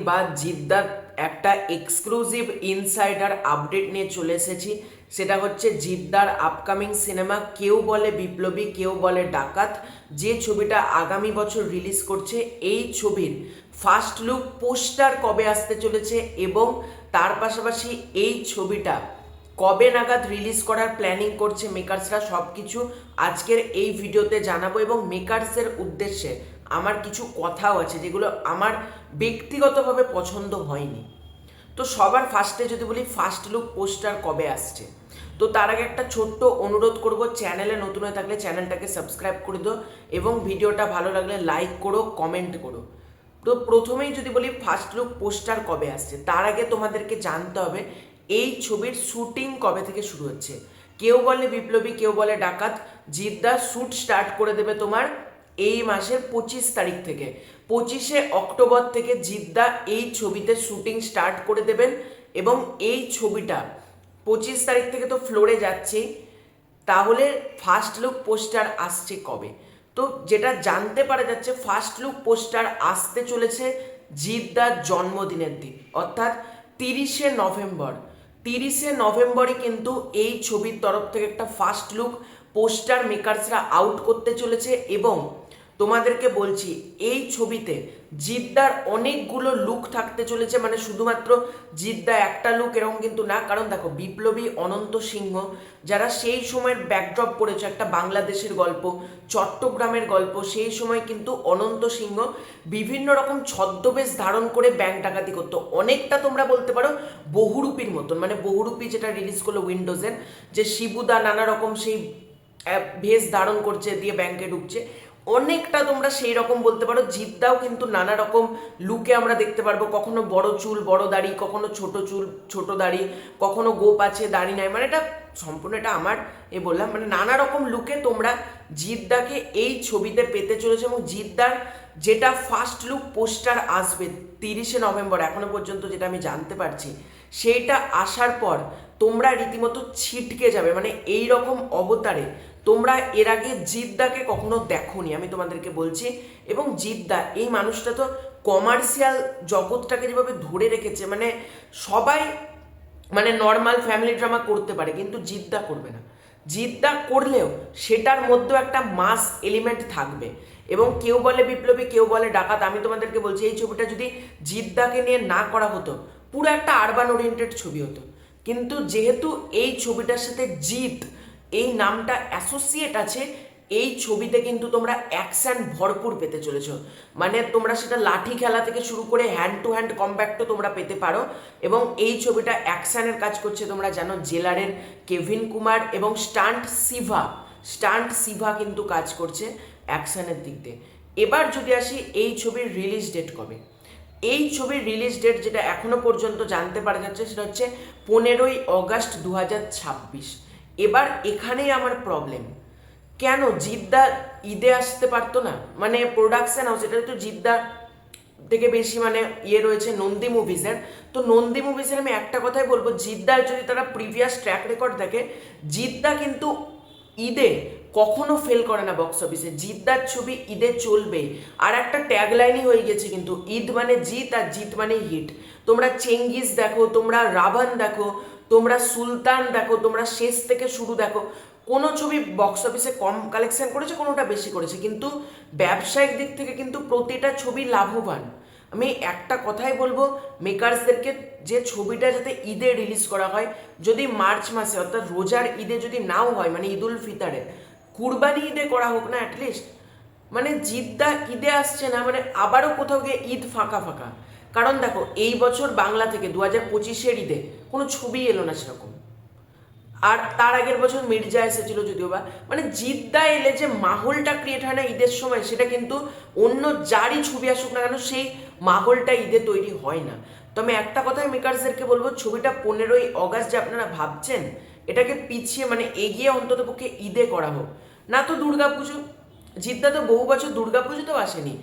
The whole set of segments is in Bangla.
বা জিদ্দার একটা এক্সক্লুসিভ ইনসাইডার আপডেট নিয়ে চলে এসেছি। সেটা হচ্ছে জিদ্দার আপকামিং সিনেমা কেউ বলে বিপ্লবী কেউ বলে ডাকাত, যে ছবিটা আগামী বছর রিলিজ করছে। এই ছবির ফার্স্ট লুক পোস্টার কবে আসতে চলেছে এবং তার পাশাপাশি এই ছবিটা কবে নাগাদ রিলিজ করার প্ল্যানিং করছে মেকার্সরা, সব কিছু আজকের এই ভিডিওতে জানাবো। এবং মেকার্সের উদ্দেশ্যে আমার কিছু কথাও আছে যেগুলো আমার ব্যক্তিগতভাবে পছন্দ হয়নি। তো সবার ফার্স্টে যদি বলি ফার্স্ট লুক পোস্টার কবে আসছে, তো তার আগে একটা ছোট্ট অনুরোধ করব, চ্যানেলে নতুন হয়ে থাকলে চ্যানেলটাকে সাবস্ক্রাইব করে দাও এবং ভিডিওটা ভালো লাগলে লাইক করো, কমেন্ট করো। তো প্রথমেই যদি বলি ফার্স্ট লুক পোস্টার কবে আসছে, তার আগে তোমাদেরকে জানতে হবে এই ছবির শুটিং কবে থেকে শুরু হচ্ছে। কেউ বলে বিপ্লবী কেউ বলে ডাকাত, জিদ্দা শ্যুট স্টার্ট করে দেবে তোমার এই মাসের 25 তারিখ থেকে। 25শে অক্টোবর থেকে জিদ্দা এই ছবিতে শুটিং স্টার্ট করে দেবেন এবং এই ছবিটা 25 তারিখ থেকে তো ফ্লোরে যাচ্ছেই। তাহলে ফার্স্ট লুক পোস্টার আসছে কবে? তো যেটা জানতে পারা যাচ্ছে ফার্স্ট লুক পোস্টার আসতে চলেছে জিদ্দার জন্মদিনের দিন, অর্থাৎ 30শে নভেম্বর। 30শে নভেম্বরই কিন্তু এই ছবির তরফ থেকে একটা ফার্স্ট লুক পোস্টার মেকার্সরা আউট করতে চলেছে। এবং তোমাদেরকে বলছি এই ছবিতে জিদ্দার অনেকগুলো লুক থাকতে চলেছে, মানে শুধুমাত্র জিদ্দা একটা লুক এরকম কিন্তু না। কারণ দেখো, বিপ্লবী অনন্ত সিংহ যারা সেই সময়ের ব্যাকড্রপ করেছে, একটা বাংলাদেশের গল্প, চট্টগ্রামের গল্প, সেই সময় কিন্তু অনন্ত সিংহ বিভিন্ন রকম ছদ্মবেশ ধারণ করে ব্যাংক ডাকাতি করতো। অনেকটা তোমরা বলতে পারো বহুরূপীর মতন, মানে বহুরূপী যেটা রিলিজ করলো উইন্ডোজের, যে শিবুদা নানা রকম সেই ভেষ ধারণ করছে দিয়ে ব্যাংকে ঢুকছে, অনেকটা তোমরা সেই রকম বলতে পারো। জিদ্দাও কিন্তু নানা রকম লুকে আমরা দেখতে পারবো, কখনো বড় চুল বড় দাড়ি, কখনো ছোট চুল ছোট দাড়ি, কখনো গোপ আছে দাড়ি নাই, মানে এটা সম্পূর্ণ এটা আমার বললাম, মানে নানা রকম লুকে তোমরা জিদ্দাকে এই ছবিতে পেতে চলেছে। এবং জিদ্দার যেটা ফার্স্ট লুক পোস্টার আসবে 30শে নভেম্বর, এখনো পর্যন্ত যেটা আমি জানতে পারছি, সেইটা আসার পর তোমরা রীতিমতো ছিটকে যাবে। মানে এই রকম অবতারে তোমরা এর আগে জিদ্দাকে কখনো দেখোনি, আমি তোমাদেরকে বলছি। এবং জিদ্দা এই মানুষটা তো কমার্শিয়াল জগৎটাকে যেভাবে ধরে রেখেছে, মানে সবাই মানে নর্মাল ফ্যামিলি ড্রামা করতে পারে কিন্তু জিদ্দা করবে না। জিদ্দা করলেও সেটার মধ্যেও একটা মাস এলিমেন্ট থাকবে। এবং কেউ বলে বিপ্লবী কেউ বলে ডাকাত, আমি তোমাদেরকে বলছি এই ছবিটা যদি জিদ্দাকে নিয়ে না করা হতো, পুরো একটা আরবান ওরিয়েন্টেড ছবি হতো। কিন্তু যেহেতু এই ছবিটার সাথে জিত এই নামটা অ্যাসোসিয়েট আছে, এই ছবিতে কিন্তু তোমরা অ্যাকশন ভরপুর পেতে চলেছ। মানে তোমরা সেটা লাঠি খেলা থেকে শুরু করে হ্যান্ড টু হ্যান্ড কম্ব্যাক্টও তোমরা পেতে পারো। এবং এই ছবিটা অ্যাকশনের কাজ করছে তোমরা জানো জেলারের কেভিন কুমার এবং স্টান্ট সিভা কিন্তু কাজ করছে অ্যাকশনের দিক দিয়ে। এবার যদি আসি এই ছবির রিলিজ ডেট কবে, এই ছবির রিলিজ ডেট যেটা এখনো পর্যন্ত জানতে পারা যাচ্ছে সেটা হচ্ছে 15ই অগাস্ট 2026। এবার এখানেই আমার প্রবলেম, কেন জিদ্দা ঈদে আসতে পারতো না? মানে প্রোডাকশন হাউস, এটা তো জিদ্দা থেকে বেশি মানে রয়েছে নন্দী মুভিজের। তো নন্দী মুভিজের আমি একটা কথাই বলবো, জিদ্দার যদি তারা প্রিভিয়াস ট্র্যাক রেকর্ড দেখে, জিদ্দা কিন্তু ঈদে কখনো ফেল করে না বক্স অফিসে। জিদ্দার ছবি ঈদে চলবে। আর একটা ট্যাগলাইনই হয়ে গেছে কিন্তু, ঈদ মানে জিত আর জিত মানে হিট। তোমরা চেঙ্গিস দেখো, তোমরা রাভান দেখো, তোমরা সুলতান দেখো, তোমরা শেষ থেকে শুরু দেখো, কোনো ছবি বক্স অফিসে কম কালেকশন করেছে, কোনোটা বেশি করেছে, কিন্তু ব্যবসায়িক দিক থেকে কিন্তু প্রতিটা ছবি লাভবান। আমি একটা কথাই বলবো মেকার্সদেরকে, যে ছবিটা যাতে ঈদে রিলিজ করা হয়, যদি মার্চ মাসে অর্থাৎ রোজার ঈদে যদি নাও হয়, মানে ঈদ উল ফিতরে, কুরবানি ঈদে করা হোক না অ্যাটলিস্ট। মানে জিদ্দা ঈদে আসছে না, মানে আবারও কোথাও গিয়ে ঈদ ফাঁকা ফাঁকা। কারণ দেখো এই বছর বাংলা থেকে 2025-এর ঈদে কোনো ছবি এলো না সেরকম। আর তার আগের বছর মির্জা এসেছিল যদিও বা, মানে জিদ্দা এলে যে মাহলটা ক্রিয়েট হয় না ঈদের সময়, সেটা কিন্তু অন্য যারই ছবি আসুক না কেন সেই মাহলটা ঈদে তৈরি হয় না। তো আমি একটা কথাই মেকার্সদেরকে বলবো, ছবিটা 15ই অগাস্ট যে আপনারা ভাবছেন, এটাকে পিছিয়ে মানে এগিয়ে অন্তত পক্ষে ঈদে করা হোক না। তো দুর্গাপুজো, জিদ্দা তো বহু বছর দুর্গাপুজোতেও আসেনি,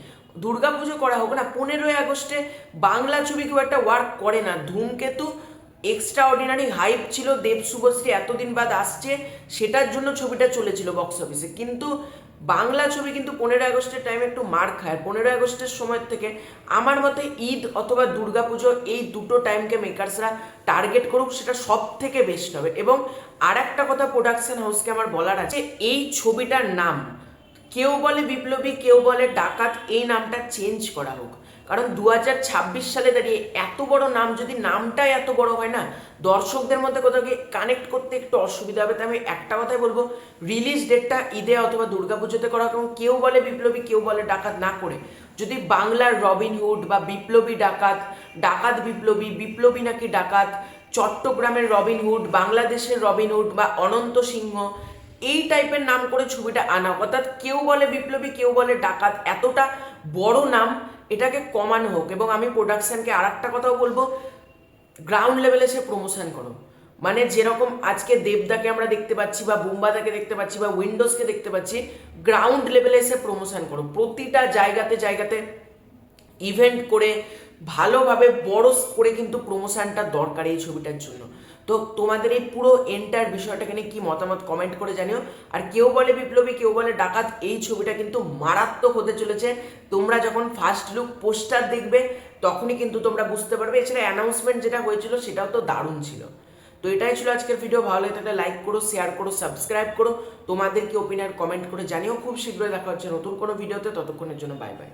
দুর্গাপুজো করা হোক না। 15ই আগস্টে বাংলা ছবি খুব একটা ওয়ার্ক করে না। ধূমকেতু এক্সট্রা অর্ডিনারি হাইপ ছিল, দেব শুভশ্রী এতদিন বাদ আসছে, সেটার জন্য ছবিটা চলেছিল বক্স অফিসে। কিন্তু বাংলা ছবি কিন্তু 15 আগস্টের টাইমে একটু মার খায়। 15 আগস্টের সময় থেকে আমার মতে ঈদ অথবা দুর্গাপুজো এই দুটো টাইমকে মেকার্সরা টার্গেট করুক, সেটা সব থেকে বেস্ট হবে। এবং আর একটা কথা প্রোডাকশন হাউসকে আমার বলার আছে, এই ছবিটার নাম কেউ বলে বিপ্লবী কেউ বলে ডাকাত, এই নামটা চেঞ্জ করা হোক। কারণ 2026 সালে দাঁড়িয়ে এত বড় নাম, যদি নামটাই এত বড় হয় না, দর্শকদের মধ্যে কোথাও গিয়ে কানেক্ট করতে একটু অসুবিধা হবে। তাই আমি একটা কথাই বলবো, রিলিজ ডেটটা ঈদে অথবা দুর্গাপুজোতে করা হোক। এবং কেউ বলে বিপ্লবী কেউ বলে ডাকাত না করে যদি বাংলার রবিনহুড বা বিপ্লবী ডাকাত, ডাকাত বিপ্লবী, বিপ্লবী নাকি ডাকাত, চট্টগ্রামের রবিনহুড, বাংলাদেশের রবিনহুড বা অনন্ত সিংহ, এই টাইপের নাম করে ছবিটা আনা, অর্থাৎ কেউ বলে বিপ্লবী কেউ বলে ডাকাত, এতটা বড় নাম, এটাকে কমানো হোক। এবং আমি প্রোডাকশনকে আর একটা কথাও বলবো, গ্রাউন্ড লেভেলে সে প্রমোশন করো। মানে যেরকম আজকে দেবদাকে আমরা দেখতে পাচ্ছি বা বুম্বাদাকে দেখতে পাচ্ছি বা উইন্ডোজকে দেখতে পাচ্ছি, গ্রাউন্ড লেভেলে এসে প্রমোশন করো। প্রতিটা জায়গাতে জায়গাতে ইভেন্ট করে ভালোভাবে বড় করে কিন্তু প্রমোশনটা দরকার এই ছবিটার জন্য। তো তোমাদের এই পুরো এন্টার বিষয়টাকে নিয়ে কি মতামত কমেন্ট করে জানিও। আর কেউ বলে বিপ্লবী কেউ বলে ডাকাত, এই ছবিটা কিন্তু মারাত্মক হতে চলেছে। তোমরা যখন ফার্স্ট লুক পোস্টার দেখবে তখনই কিন্তু তোমরা বুঝতে পারবে। এছাড়া অ্যানাউন্সমেন্ট যেটা হয়েছিল সেটাও তো দারুণ ছিল। তো এটাই ছিল আজকের ভিডিও। ভালো লাগে তাহলে লাইক করো, শেয়ার করো, সাবস্ক্রাইব করো। তোমাদের কি ওপিনিয়ন কমেন্ট করে জানিও। খুব শীঘ্রই দেখা হচ্ছে নতুন কোনো ভিডিওতে, ততক্ষণের জন্য বাই বাই।